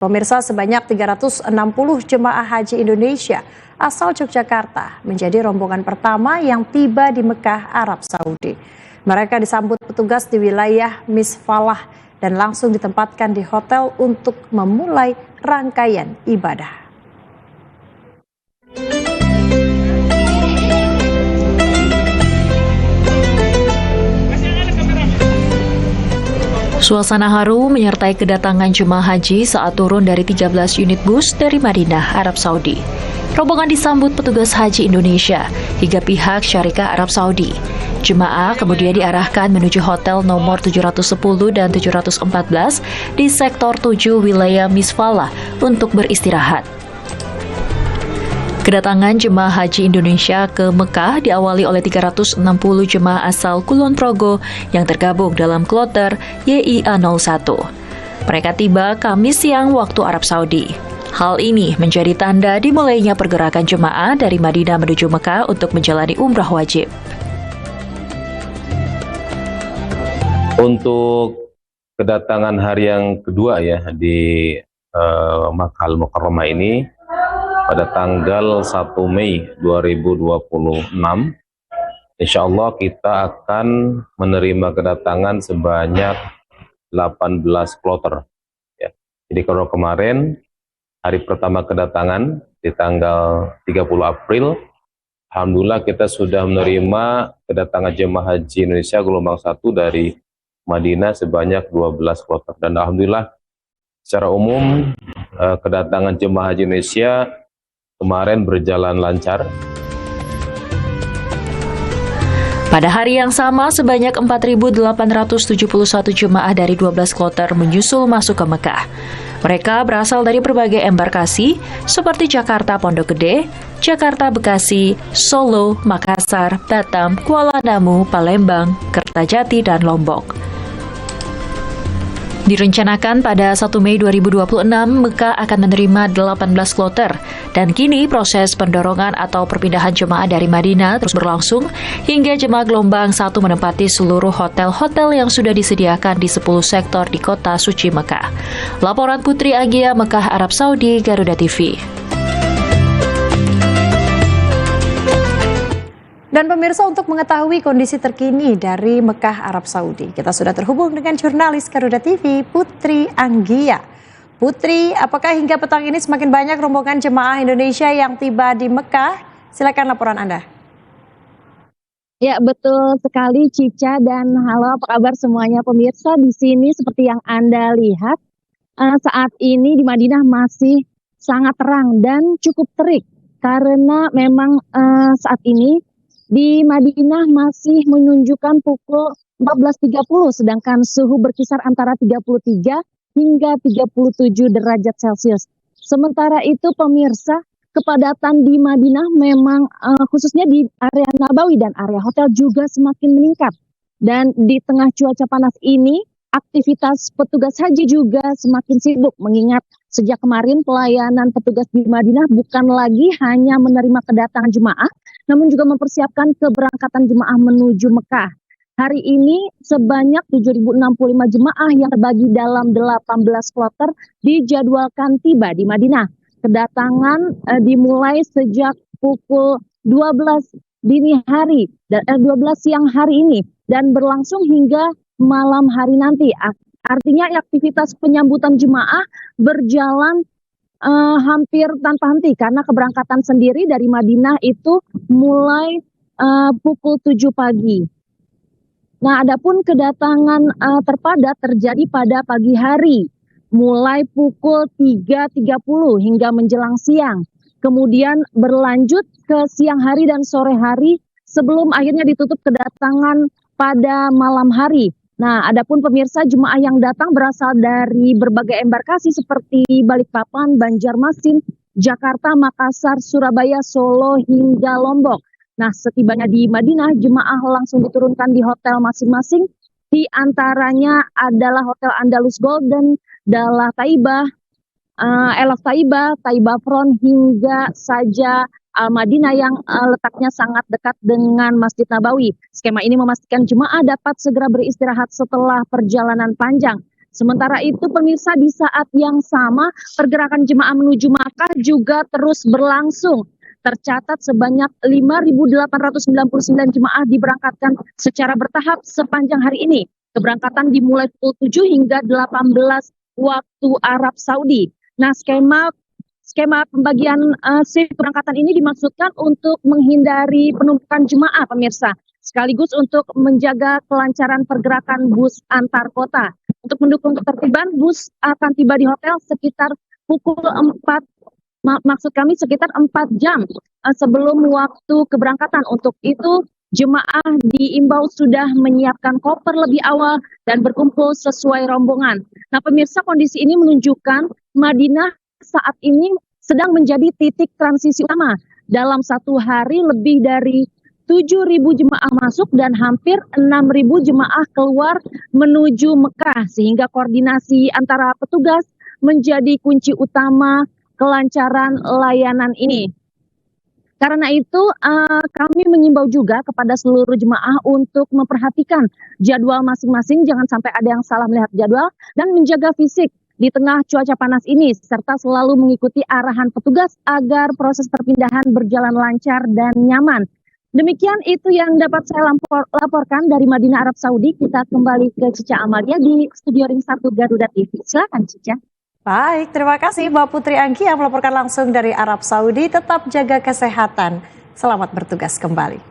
Pemirsa, sebanyak 360 jemaah haji Indonesia asal Yogyakarta menjadi rombongan pertama yang tiba di Mekah, Arab Saudi. Mereka disambut petugas di wilayah Misfalah dan langsung ditempatkan di hotel untuk memulai rangkaian ibadah. Suasana haru menyertai kedatangan jemaah haji saat turun dari 13 unit bus dari Madinah, Arab Saudi. Rombongan disambut petugas haji Indonesia hingga pihak syarikat Arab Saudi. Jemaah kemudian diarahkan menuju hotel nomor 710 dan 714 di sektor 7 wilayah Misfalah untuk beristirahat. Kedatangan jemaah haji Indonesia ke Mekah diawali oleh 360 jemaah asal Kulon Progo yang tergabung dalam kloter YIA 01. Mereka tiba Kamis siang waktu Arab Saudi. Hal ini menjadi tanda dimulainya pergerakan jemaah dari Madinah menuju Mekah untuk menjalani umrah wajib. Untuk kedatangan hari yang kedua ya di Makkah Al-Mukarramah ini pada tanggal 1 Mei 2026, insya Allah kita akan menerima kedatangan sebanyak 18 kloter. Ya. Jadi kalau kemarin hari pertama kedatangan di tanggal 30 April, alhamdulillah kita sudah menerima kedatangan jemaah haji Indonesia gelombang 1 dari Madinah sebanyak 12 kloter. Dan alhamdulillah secara umum kedatangan jemaah haji Indonesia kemarin berjalan lancar. Pada hari yang sama, sebanyak 4.871 jemaah dari 12 kloter menyusul masuk ke Mekah. Mereka berasal dari berbagai embarkasi seperti Jakarta Pondok Gede, Jakarta Bekasi, Solo, Makassar, Batam, Kuala Namu, Palembang, Kertajati, dan Lombok. Direncanakan pada 1 Mei 2026, Mekah akan menerima 18 kloter, dan kini proses pendorongan atau perpindahan jemaah dari Madinah terus berlangsung hingga jemaah gelombang 1 menempati seluruh hotel-hotel yang sudah disediakan di 10 sektor di kota suci Mekah. Laporan Putri Agia, Mekah, Arab Saudi, Garuda TV. Dan pemirsa, untuk mengetahui kondisi terkini dari Mekah, Arab Saudi, kita sudah terhubung dengan jurnalis Garuda TV, Putri Anggia. Putri, apakah hingga petang ini semakin banyak rombongan jemaah Indonesia yang tiba di Mekah? Silakan laporan Anda. Ya, betul sekali Cica, dan halo, apa kabar semuanya pemirsa? Di sini seperti yang Anda lihat, saat ini di Madinah masih sangat terang dan cukup terik karena memang saat ini di Madinah masih menunjukkan pukul 14.30, sedangkan suhu berkisar antara 33 hingga 37 derajat Celcius. Sementara itu pemirsa, kepadatan di Madinah memang khususnya di area Nabawi dan area hotel juga semakin meningkat. Dan di tengah cuaca panas ini, aktivitas petugas haji juga semakin sibuk, mengingat sejak kemarin pelayanan petugas di Madinah bukan lagi hanya menerima kedatangan jemaah, namun juga mempersiapkan keberangkatan jemaah menuju Mekah. Hari ini sebanyak 7.065 jemaah yang terbagi dalam 18 kloter dijadwalkan tiba di Madinah. Kedatangan dimulai sejak pukul 12 dini hari, 12 siang hari ini, dan berlangsung hingga malam hari nanti. Artinya aktivitas penyambutan jemaah berjalan hampir tanpa henti karena keberangkatan sendiri dari Madinah itu mulai pukul 7 pagi. Nah, adapun kedatangan terpadat terjadi pada pagi hari, mulai pukul 3.30 hingga menjelang siang. Kemudian berlanjut ke siang hari dan sore hari sebelum akhirnya ditutup kedatangan pada malam hari. Nah, adapun pemirsa, jemaah yang datang berasal dari berbagai embarkasi seperti Balikpapan, Banjarmasin, Jakarta, Makassar, Surabaya, Solo, hingga Lombok. Nah, setibanya di Madinah, jemaah langsung diturunkan di hotel masing-masing. Di antaranya adalah Hotel Andalus Golden, Dalah Taibah, Elaf Taibah, Taibah Front, hingga saja Al-Madinah yang letaknya sangat dekat dengan Masjid Nabawi. Skema ini memastikan jemaah dapat segera beristirahat setelah perjalanan panjang. Sementara itu pemirsa, di saat yang sama pergerakan jemaah menuju Makkah juga terus berlangsung. Tercatat sebanyak 5.899 jemaah diberangkatkan secara bertahap sepanjang hari ini. Keberangkatan dimulai pukul 7 hingga 18 waktu Arab Saudi. Nah, skema pembagian shift keberangkatan ini dimaksudkan untuk menghindari penumpukan jemaah pemirsa, sekaligus untuk menjaga kelancaran pergerakan bus antar kota. Untuk mendukung ketertiban, bus akan tiba di hotel sekitar pukul 4, maksud kami sekitar 4 jam sebelum waktu keberangkatan. Untuk itu, jemaah diimbau sudah menyiapkan koper lebih awal dan berkumpul sesuai rombongan. Nah pemirsa, kondisi ini menunjukkan Madinah saat ini sedang menjadi titik transisi utama. Dalam satu hari lebih dari 7.000 jemaah masuk dan hampir 6.000 jemaah keluar menuju Mekah, sehingga koordinasi antara petugas menjadi kunci utama kelancaran layanan ini. Karena itu kami mengimbau juga kepada seluruh jemaah untuk memperhatikan jadwal masing-masing, jangan sampai ada yang salah melihat jadwal, dan menjaga fisik di tengah cuaca panas ini, serta selalu mengikuti arahan petugas agar proses perpindahan berjalan lancar dan nyaman. Demikian itu yang dapat saya laporkan dari Madinah, Arab Saudi. Kita kembali ke Cica Amalia di Studio Ring 1 Garuda TV. Silakan Cica. Baik, terima kasih Mbak Putri Anggi yang melaporkan langsung dari Arab Saudi. Tetap jaga kesehatan. Selamat bertugas kembali.